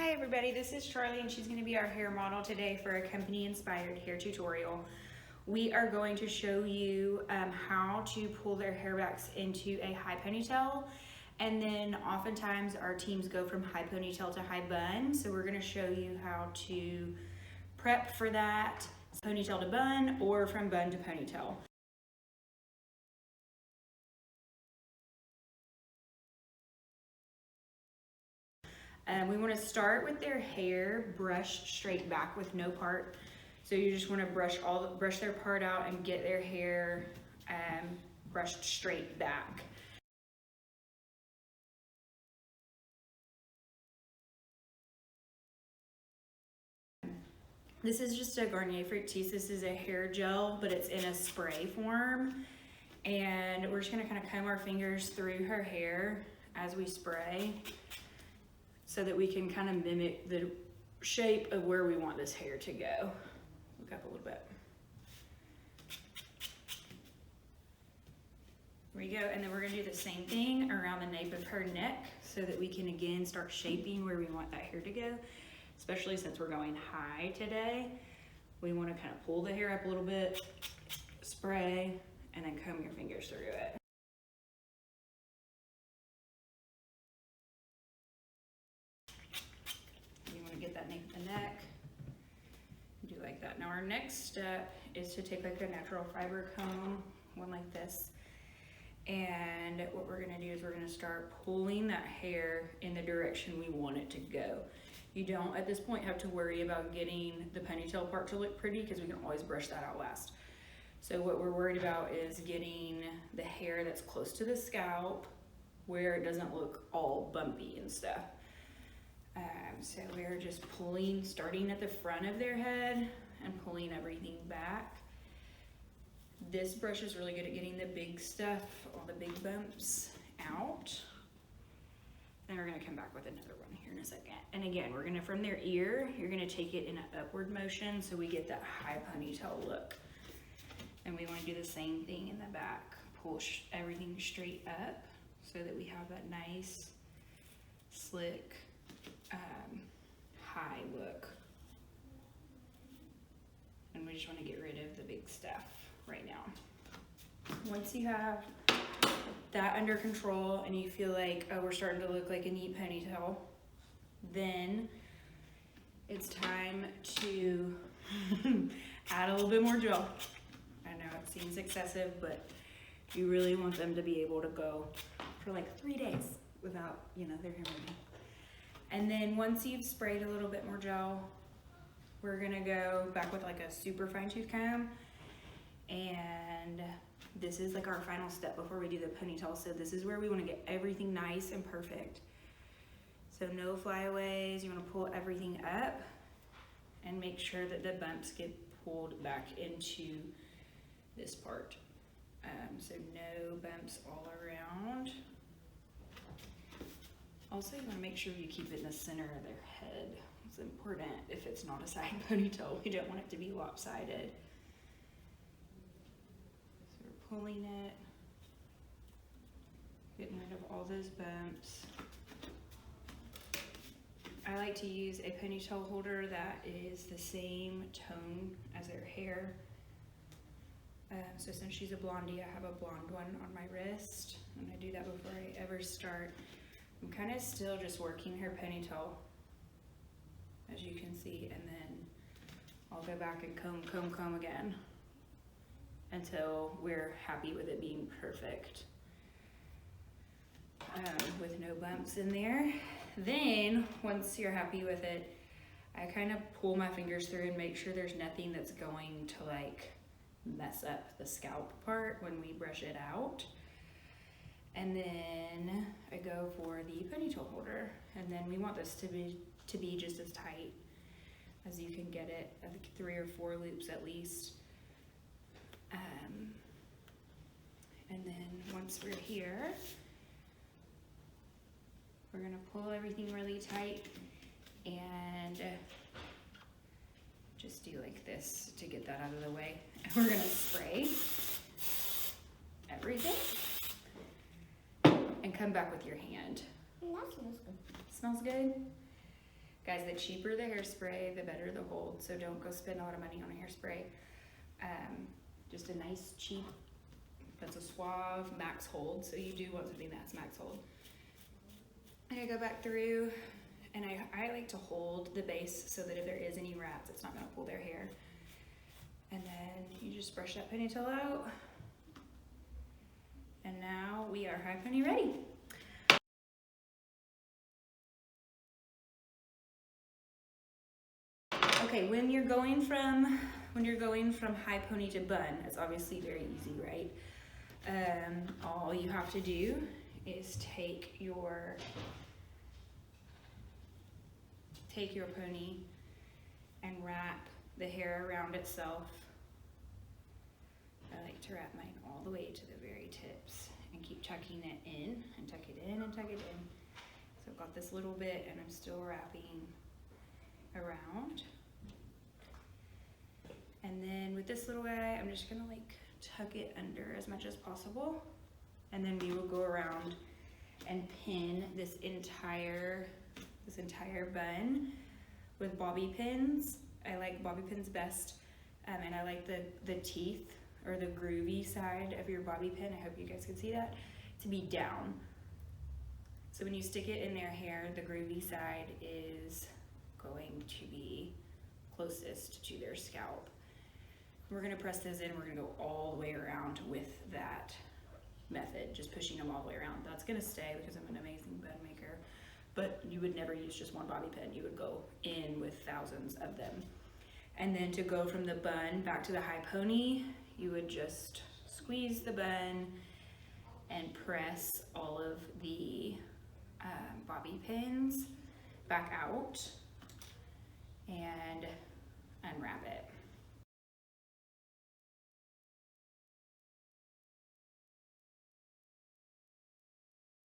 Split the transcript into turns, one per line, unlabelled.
Hi everybody, this is Charlie and she's going to be our hair model today for a company inspired hair tutorial. We are going to show you how to pull their hair backs into a high ponytail, and then oftentimes our teams go from high ponytail to high bun, so we're going to show you how to prep for that, ponytail to bun or from bun to ponytail. We want to start with their hair brushed straight back with no part. So you just want to brush their part out and get their hair brushed straight back. This is just a Garnier Fructis. This is a hair gel, but it's in a spray form. And we're just going to kind of comb our fingers through her hair as we spray, so that we can kind of mimic the shape of where we want this hair to go. Look up a little bit. There we go, and then we're gonna do the same thing around the nape of her neck so that we can again start shaping where we want that hair to go, especially since we're going high today. We wanna kind of pull the hair up a little bit, spray, and then comb your fingers through it. Get that nape of the neck, do like that. Now our next step is to take like a natural fiber comb, one like this, and what we're gonna do is we're gonna start pulling that hair in the direction we want it to go. You don't at this point have to worry about getting the ponytail part to look pretty, because we can always brush that out last. So what we're worried about is getting the hair that's close to the scalp where it doesn't look all bumpy and stuff. So we're just pulling, starting at the front of their head and pulling everything back. This brush is really good at getting the big stuff, all the big bumps out. Then we're gonna come back with another one here in a second. And again, we're gonna, from their ear, you're gonna take it in an upward motion so we get that high ponytail look. And we wanna do the same thing in the back. Pull everything straight up so that we have that nice, slick, high look. And we just want to get rid of the big stuff right now. Once you have that under control and you feel like, oh, we're starting to look like a neat ponytail, then it's time to add a little bit more gel. I know it seems excessive, but you really want them to be able to go for like 3 days without, their hair moving. And then once you've sprayed a little bit more gel, we're gonna go back with like a super fine tooth comb. And this is like our final step before we do the ponytail. So this is where we wanna get everything nice and perfect. So no flyaways, you wanna pull everything up and make sure that the bumps get pulled back into this part. So no bumps all around. Also, you want to make sure you keep it in the center of their head. It's important if it's not a side ponytail. We don't want it to be lopsided. So we're pulling it, getting rid of all those bumps. I like to use a ponytail holder that is the same tone as their hair. So since she's a blondie, I have a blonde one on my wrist, and I do that before I ever start. I'm kind of still just working her ponytail, as you can see, and then I'll go back and comb again until we're happy with it being perfect, with no bumps in there. Then, once you're happy with it, I kind of pull my fingers through and make sure there's nothing that's going to like mess up the scalp part when we brush it out. And then I go for the ponytail holder, and then we want this to be just as tight as you can get it. I think 3 or 4 loops at least. And then once we're here, we're gonna pull everything really tight and just do like this to get that out of the way. And we're gonna spray everything. And come back with your hand.
That smells good.
Smells good? Guys, the cheaper the hairspray, the better the hold, so don't go spend a lot of money on a hairspray. Just a nice, cheap, that's a Suave max hold, so you do want something that's max hold. And I go back through, and I like to hold the base so that if there is any wraps, it's not gonna pull their hair. And then you just brush that ponytail out. And now we are high pony ready. Okay, when you're going from high pony to bun, it's obviously very easy, right? All you have to do is take your pony and wrap the hair around itself. I like to wrap mine all the way to the very tips and keep tucking it in and tuck it in and tuck it in. So I've got this little bit and I'm still wrapping around. And then with this little guy, I'm just gonna like tuck it under as much as possible. And then we will go around and pin this entire bun with bobby pins. I like bobby pins best, and I like the teeth or the groovy side of your bobby pin, I hope you guys can see that, to be down. So when you stick it in their hair, the groovy side is going to be closest to their scalp. We're gonna press those in, we're gonna go all the way around with that method, just pushing them all the way around. That's gonna stay because I'm an amazing bun maker, but you would never use just one bobby pin. You would go in with thousands of them. And then to go from the bun back to the high pony, you would just squeeze the bun and press all of the bobby pins back out and unwrap it.